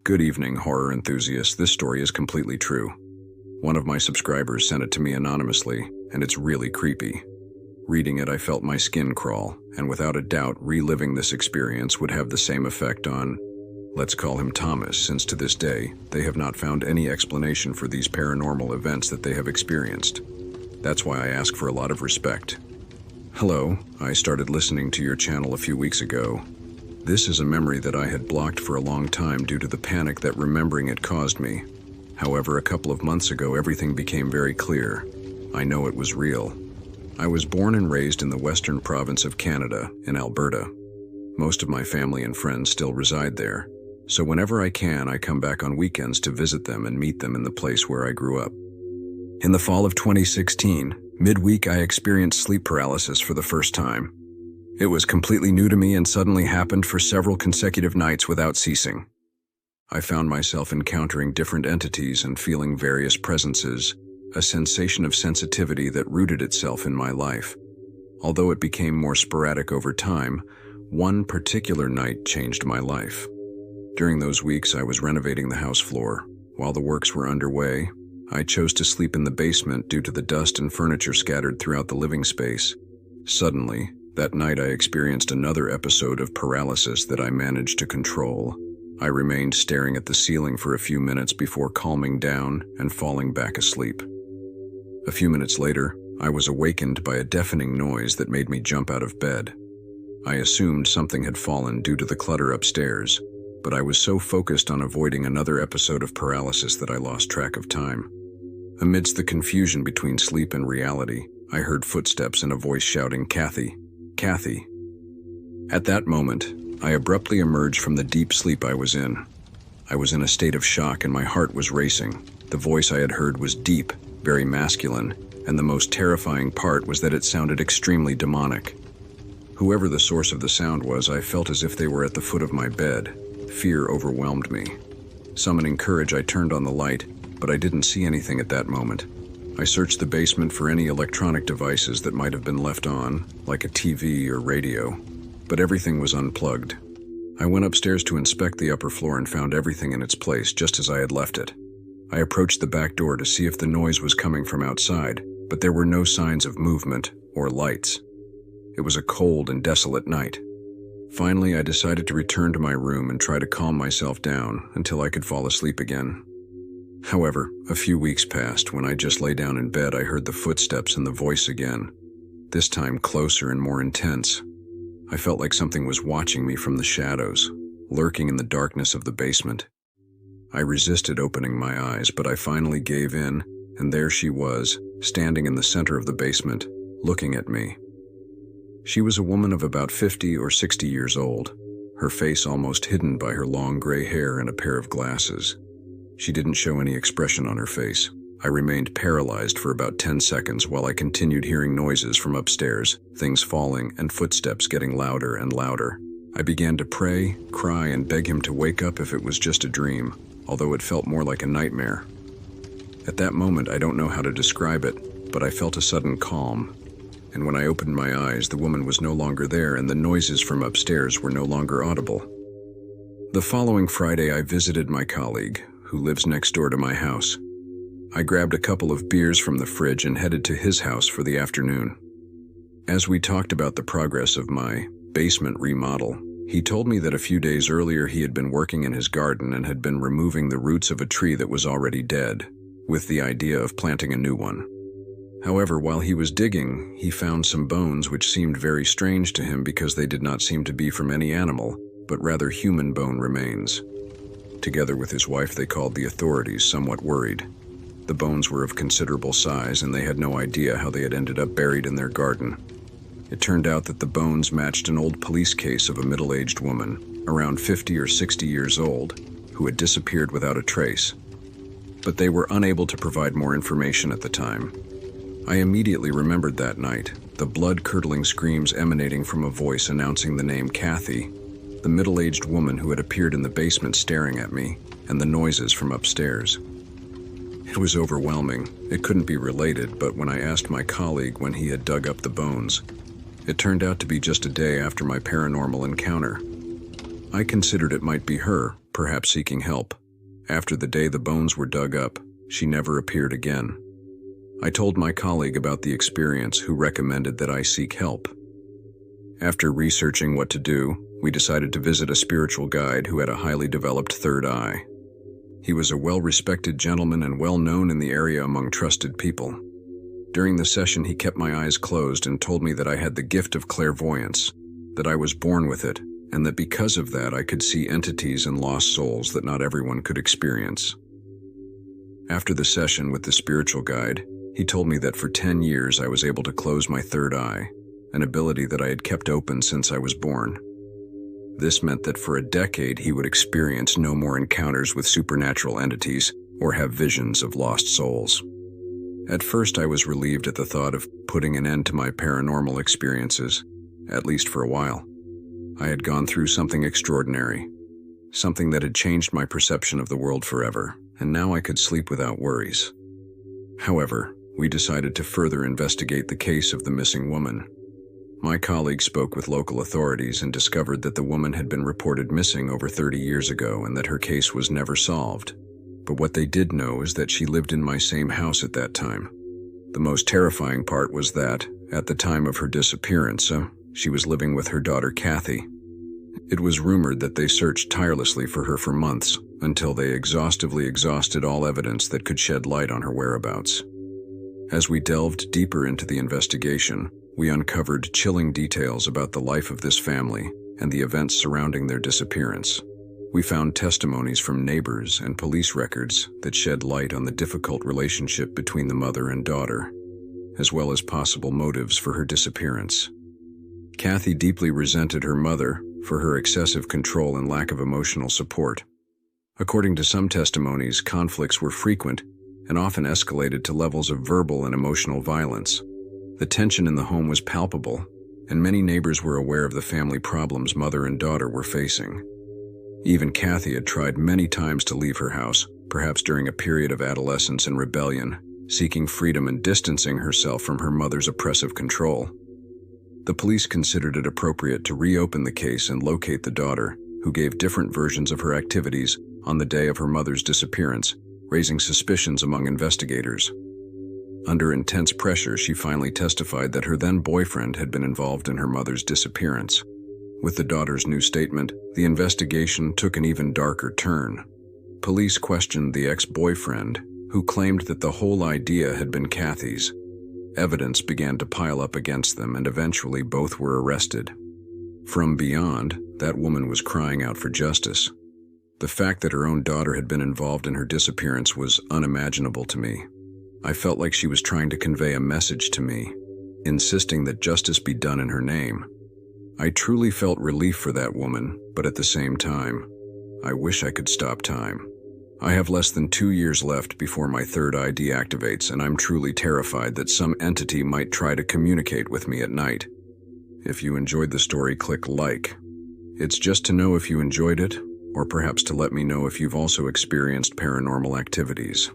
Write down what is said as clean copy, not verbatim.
Good evening, horror enthusiasts. This story is completely true. One of my subscribers sent it to me anonymously, and it's really creepy. Reading it, I felt my skin crawl, and without a doubt, reliving this experience would have the same effect on, let's call him Thomas, since to this day, they have not found any explanation for these paranormal events that they have experienced. That's why I ask for a lot of respect. Hello, I started listening to your channel a few weeks ago. This is a memory that I had blocked for a long time due to the panic that remembering it caused me. However, a couple of months ago, everything became very clear. I know it was real. I was born and raised in the western province of Canada, in Alberta. Most of my family and friends still reside there, so whenever I can, I come back on weekends to visit them and meet them in the place where I grew up. In the fall of 2016, midweek, I experienced sleep paralysis for the first time. It was completely new to me and suddenly happened for several consecutive nights without ceasing. I found myself encountering different entities and feeling various presences, a sensation of sensitivity that rooted itself in my life. Although it became more sporadic over time, one particular night changed my life. During those weeks, I was renovating the house floor. While the works were underway, I chose to sleep in the basement due to the dust and furniture scattered throughout the living space. Suddenly, that night I experienced another episode of paralysis that I managed to control. I remained staring at the ceiling for a few minutes before calming down and falling back asleep. A few minutes later, I was awakened by a deafening noise that made me jump out of bed. I assumed something had fallen due to the clutter upstairs, but I was so focused on avoiding another episode of paralysis that I lost track of time. Amidst the confusion between sleep and reality, I heard footsteps and a voice shouting, "Kathy, Kathy." At that moment, I abruptly emerged from the deep sleep I was in. I was in a state of shock and my heart was racing. The voice I had heard was deep, very masculine, and the most terrifying part was that it sounded extremely demonic. Whoever the source of the sound was, I felt as if they were at the foot of my bed. Fear overwhelmed me. Summoning courage, I turned on the light, but I didn't see anything at that moment. I searched the basement for any electronic devices that might have been left on, like a TV or radio, but everything was unplugged. I went upstairs to inspect the upper floor and found everything in its place just as I had left it. I approached the back door to see if the noise was coming from outside, but there were no signs of movement or lights. It was a cold and desolate night. Finally, I decided to return to my room and try to calm myself down until I could fall asleep again. However, a few weeks passed. When I just lay down in bed, I heard the footsteps and the voice again, this time closer and more intense. I felt like something was watching me from the shadows, lurking in the darkness of the basement. I resisted opening my eyes, but I finally gave in, and there she was, standing in the center of the basement, looking at me. She was a woman of about 50 or 60 years old, her face almost hidden by her long gray hair and a pair of glasses. She didn't show any expression on her face. I remained paralyzed for about 10 seconds while I continued hearing noises from upstairs, things falling, and footsteps getting louder and louder. I began to pray, cry, and beg him to wake up if it was just a dream, although it felt more like a nightmare. At that moment, I don't know how to describe it, but I felt a sudden calm. And when I opened my eyes, the woman was no longer there and the noises from upstairs were no longer audible. The following Friday, I visited my colleague, who lives next door to my house. I grabbed a couple of beers from the fridge and headed to his house for the afternoon. As we talked about the progress of my basement remodel, he told me that a few days earlier he had been working in his garden and had been removing the roots of a tree that was already dead, with the idea of planting a new one. However, while he was digging, he found some bones which seemed very strange to him because they did not seem to be from any animal, but rather human bone remains. Together with his wife, they called the authorities, somewhat worried. The bones were of considerable size, and they had no idea how they had ended up buried in their garden. It turned out that the bones matched an old police case of a middle-aged woman, around 50 or 60 years old, who had disappeared without a trace. But they were unable to provide more information at the time. I immediately remembered that night, the blood-curdling screams emanating from a voice announcing the name Kathy, the middle-aged woman who had appeared in the basement staring at me, and the noises from upstairs. It was overwhelming. It couldn't be related, but when I asked my colleague when he had dug up the bones, it turned out to be just a day after my paranormal encounter. I considered it might be her, perhaps seeking help. After the day the bones were dug up, she never appeared again. I told my colleague about the experience, who recommended that I seek help. After researching what to do, we decided to visit a spiritual guide who had a highly developed third eye. He was a well-respected gentleman and well-known in the area among trusted people. During the session, he kept my eyes closed and told me that I had the gift of clairvoyance, that I was born with it, and that because of that I could see entities and lost souls that not everyone could experience. After the session with the spiritual guide, he told me that for 10 years I was able to close my third eye, an ability that I had kept open since I was born. This meant that for a decade he would experience no more encounters with supernatural entities or have visions of lost souls. At first I was relieved at the thought of putting an end to my paranormal experiences, at least for a while. I had gone through something extraordinary, something that had changed my perception of the world forever, and now I could sleep without worries. However, we decided to further investigate the case of the missing woman. My colleague spoke with local authorities and discovered that the woman had been reported missing over 30 years ago and that her case was never solved. But what they did know is that she lived in my same house at that time. The most terrifying part was that, at the time of her disappearance, she was living with her daughter Kathy. It was rumored that they searched tirelessly for her for months, until they exhaustively exhausted all evidence that could shed light on her whereabouts. As we delved deeper into the investigation, we uncovered chilling details about the life of this family and the events surrounding their disappearance. We found testimonies from neighbors and police records that shed light on the difficult relationship between the mother and daughter, as well as possible motives for her disappearance. Kathy deeply resented her mother for her excessive control and lack of emotional support. According to some testimonies, conflicts were frequent and often escalated to levels of verbal and emotional violence. The tension in the home was palpable, and many neighbors were aware of the family problems mother and daughter were facing. Even Kathy had tried many times to leave her house, perhaps during a period of adolescence and rebellion, seeking freedom and distancing herself from her mother's oppressive control. The police considered it appropriate to reopen the case and locate the daughter, who gave different versions of her activities on the day of her mother's disappearance, raising suspicions among investigators. Under intense pressure, she finally testified that her then-boyfriend had been involved in her mother's disappearance. With the daughter's new statement, the investigation took an even darker turn. Police questioned the ex-boyfriend, who claimed that the whole idea had been Kathy's. Evidence began to pile up against them, and eventually both were arrested. From beyond, that woman was crying out for justice. The fact that her own daughter had been involved in her disappearance was unimaginable to me. I felt like she was trying to convey a message to me, insisting that justice be done in her name. I truly felt relief for that woman, but at the same time, I wish I could stop time. I have less than 2 years left before my third eye deactivates, and I'm truly terrified that some entity might try to communicate with me at night. If you enjoyed the story, click like. It's just to know if you enjoyed it, or perhaps to let me know if you've also experienced paranormal activities.